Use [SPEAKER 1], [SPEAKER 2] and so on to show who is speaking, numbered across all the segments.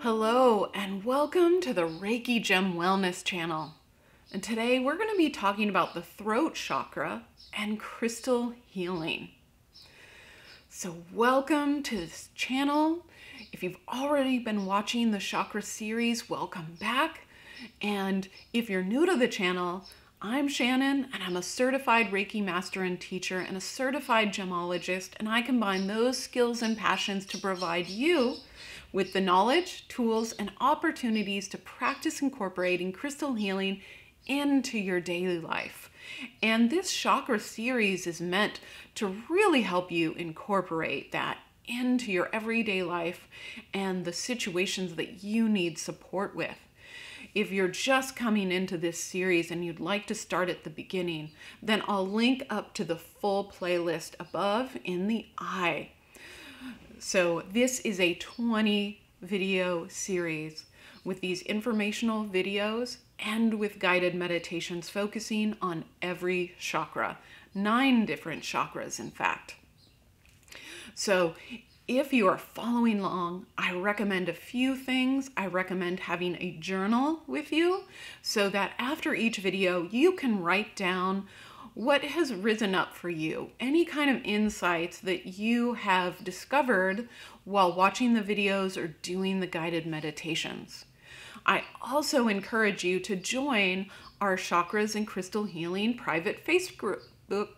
[SPEAKER 1] Hello and welcome to the Reiki Gem Wellness channel. And today we're going to be talking about the throat chakra and crystal healing. So welcome to this channel. If you've already been watching the chakra series, welcome back. And if you're new to the channel, I'm Shannon and I'm a certified Reiki master and teacher and a certified gemologist, and I combine those skills and passions to provide you with the knowledge, tools, and opportunities to practice incorporating crystal healing into your daily life. And this chakra series is meant to really help you incorporate that into your everyday life and the situations that you need support with. If you're just coming into this series and you'd like to start at the beginning, then I'll link up to the full playlist above in the eye. So this is a 20 video series with these informational videos and with guided meditations focusing on every chakra, 9 different chakras in fact. So if you are following along, I recommend a few things. I recommend having a journal with you so that after each video, you can write down what has risen up for you, any kind of insights that you have discovered while watching the videos or doing the guided meditations. I also encourage you to join our Chakras and Crystal Healing private Facebook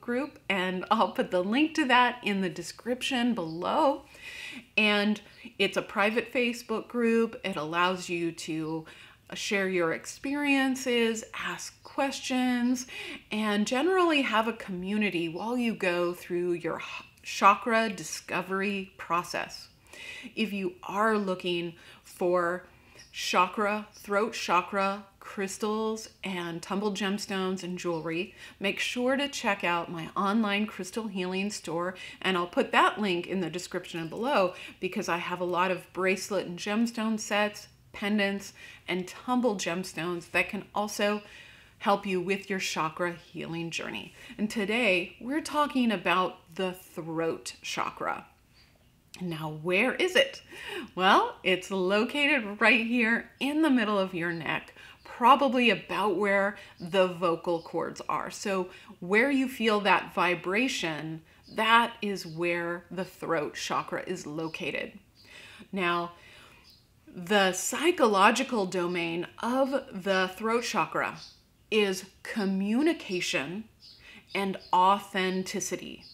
[SPEAKER 1] group, and I'll put the link to that in the description below. And it's a private Facebook group. It allows you to share your experiences, ask questions, and generally have a community while you go through your chakra discovery process. If you are looking for throat chakra, crystals, and tumbled gemstones and jewelry, make sure to check out my online crystal healing store, and I'll put that link in the description below because I have a lot of bracelet and gemstone sets, pendants, and tumbled gemstones that can also help you with your chakra healing journey. And today we're talking about the throat chakra. Now, where is it? Well, it's located right here in the middle of your neck, probably about where the vocal cords are. So where you feel that vibration, that is where the throat chakra is located. Now, the psychological domain of the throat chakra is communication and authenticity.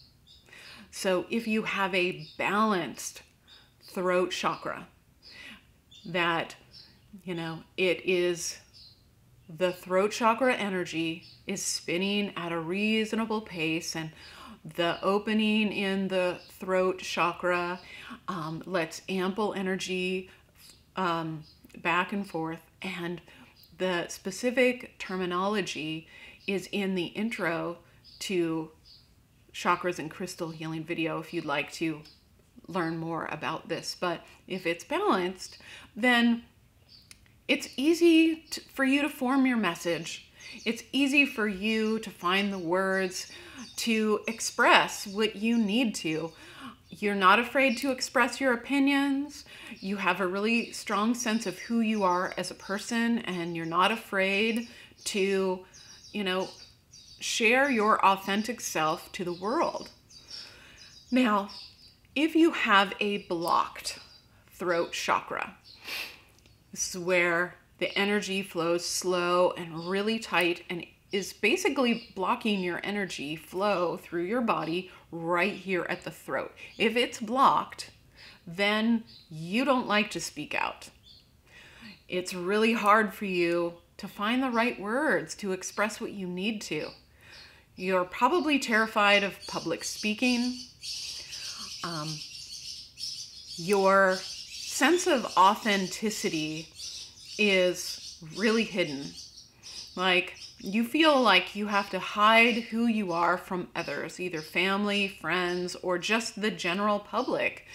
[SPEAKER 1] So if you have a balanced throat chakra, that, it is the throat chakra energy is spinning at a reasonable pace, and the opening in the throat chakra lets ample energy back and forth, and the specific terminology is in the intro to Chakras and Crystal Healing video if you'd like to learn more about this. But if it's balanced, then it's easy for you to form your message. It's easy for you to find the words to express what you need to. You're not afraid to express your opinions. You have a really strong sense of who you are as a person, and you're not afraid to, share your authentic self to the world. Now, if you have a blocked throat chakra, this is where the energy flows slow and really tight and is basically blocking your energy flow through your body right here at the throat. If it's blocked, then you don't like to speak out. It's really hard for you to find the right words to express what you need to. You're probably terrified of public speaking. Your sense of authenticity is really hidden. Like, you feel like you have to hide who you are from others, either family, friends, or just the general public.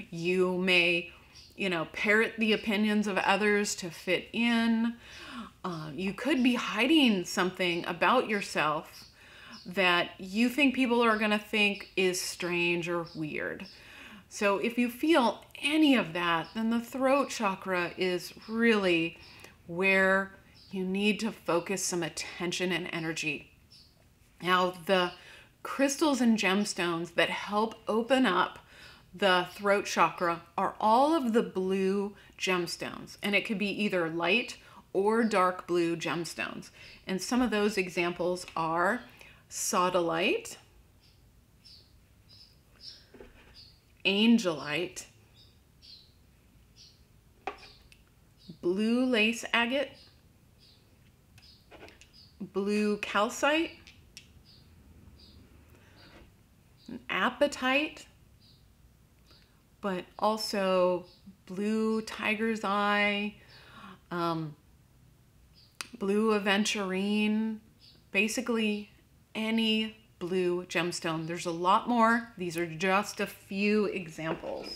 [SPEAKER 1] You may, parrot the opinions of others to fit in. You could be hiding something about yourself that you think people are going to think is strange or weird. So if you feel any of that, then the throat chakra is really where you need to focus some attention and energy. Now, the crystals and gemstones that help open up the throat chakra are all of the blue gemstones, and it could be either light or dark blue gemstones. And some of those examples are sodalite, angelite, blue lace agate, blue calcite, apatite, but also blue tiger's eye, blue aventurine, basically any blue gemstone. There's a lot more. These are just a few examples.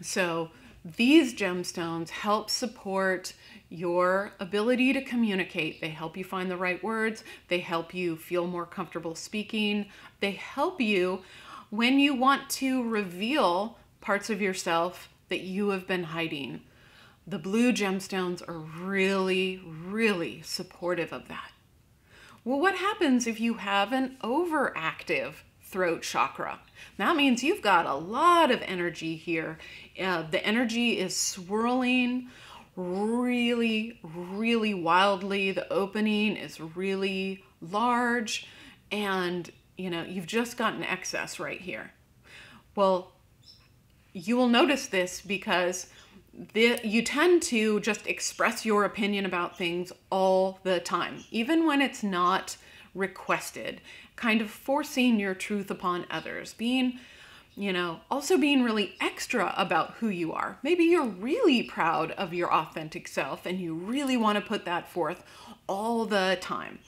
[SPEAKER 1] So these gemstones help support your ability to communicate. They help you find the right words. They help you feel more comfortable speaking. They help you when you want to reveal parts of yourself that you have been hiding. The blue gemstones are really, really supportive of that. Well, what happens if you have an overactive throat chakra? That means you've got a lot of energy here. The energy is swirling really, really wildly. The opening is really large, and you've just got an excess right here. Well, you will notice this because you tend to just express your opinion about things all the time, even when it's not requested, kind of forcing your truth upon others, also being really extra about who you are. Maybe you're really proud of your authentic self and you really want to put that forth all the time.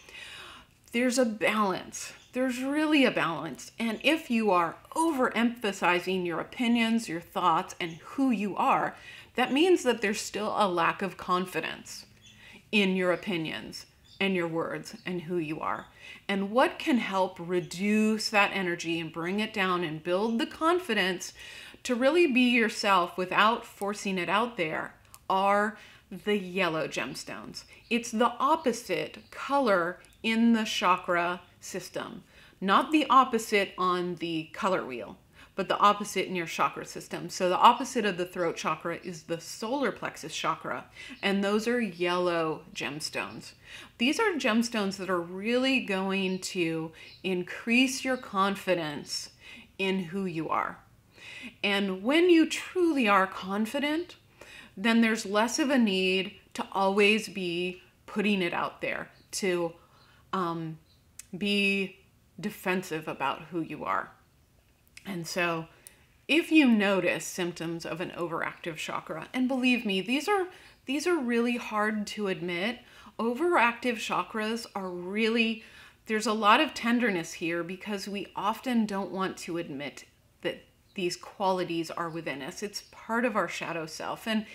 [SPEAKER 1] There's a balance. There's really a balance. And if you are overemphasizing your opinions, your thoughts, and who you are, that means that there's still a lack of confidence in your opinions and your words and who you are. And what can help reduce that energy and bring it down and build the confidence to really be yourself without forcing it out there are the yellow gemstones. It's the opposite color in the chakra system, not the opposite on the color wheel, but the opposite in your chakra system. So the opposite of the throat chakra is the solar plexus chakra, and those are yellow gemstones. These are gemstones that are really going to increase your confidence in who you are. And when you truly are confident, then there's less of a need to always be putting it out there, to be defensive about who you are. And so if you notice symptoms of an overactive chakra, and believe me, these are really hard to admit. Overactive chakras are really, there's a lot of tenderness here because we often don't want to admit that these qualities are within us. It's part of our shadow self, and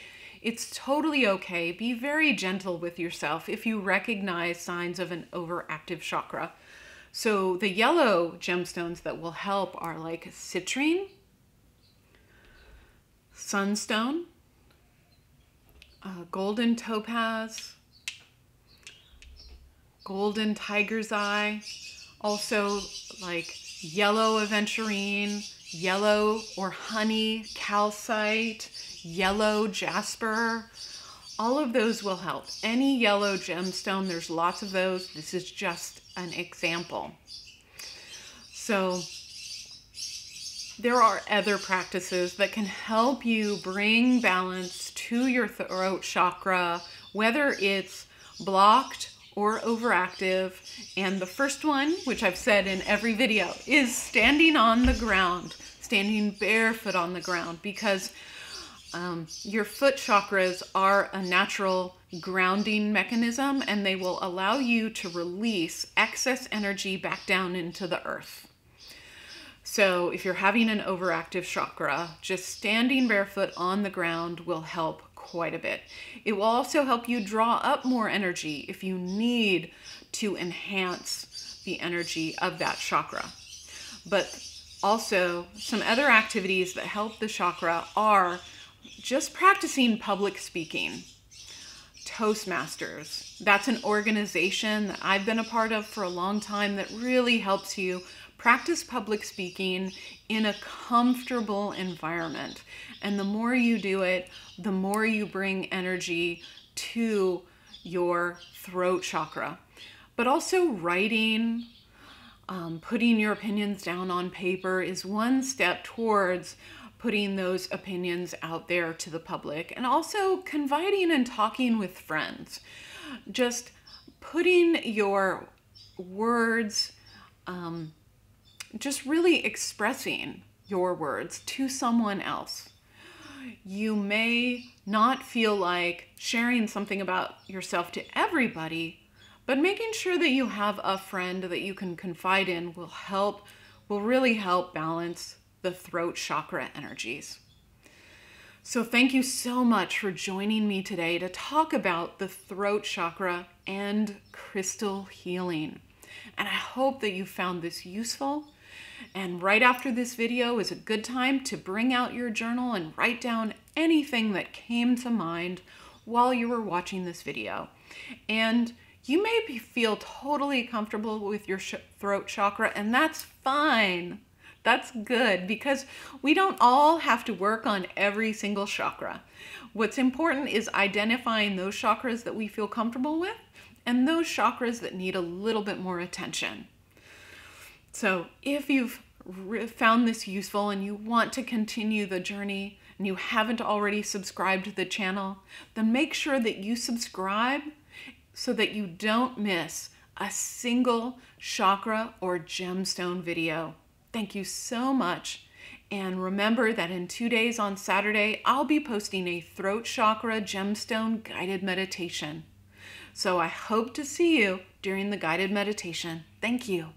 [SPEAKER 1] it's totally okay. Be very gentle with yourself if you recognize signs of an overactive chakra. So the yellow gemstones that will help are like citrine, sunstone, golden topaz, golden tiger's eye, also like yellow aventurine, yellow or honey calcite, yellow jasper. All of those will help. Any yellow gemstone, there's lots of those. This is just an example. So there are other practices that can help you bring balance to your throat chakra, whether it's blocked or overactive. And the first one, which I've said in every video, is standing on the ground, standing barefoot on the ground, because your foot chakras are a natural grounding mechanism, and they will allow you to release excess energy back down into the earth. So if you're having an overactive chakra, just standing barefoot on the ground will help quite a bit. It will also help you draw up more energy if you need to enhance the energy of that chakra. But also, some other activities that help the chakra are just practicing public speaking. Toastmasters, that's an organization that I've been a part of for a long time that really helps you practice public speaking in a comfortable environment. And the more you do it, the more you bring energy to your throat chakra. But also writing, putting your opinions down on paper is one step towards putting those opinions out there to the public. And also confiding and talking with friends. Just putting your words, just really expressing your words to someone else. You may not feel like sharing something about yourself to everybody, but making sure that you have a friend that you can confide in will really help balance the throat chakra energies. So thank you so much for joining me today to talk about the throat chakra and crystal healing. And I hope that you found this useful. And right after this video is a good time to bring out your journal and write down anything that came to mind while you were watching this video. And you may feel totally comfortable with your throat chakra, and that's fine. That's good, because we don't all have to work on every single chakra. What's important is identifying those chakras that we feel comfortable with and those chakras that need a little bit more attention. So if you've found this useful and you want to continue the journey and you haven't already subscribed to the channel, then make sure that you subscribe so that you don't miss a single chakra or gemstone video. Thank you so much. And remember that in 2 days on Saturday, I'll be posting a throat chakra gemstone guided meditation. So I hope to see you during the guided meditation. Thank you.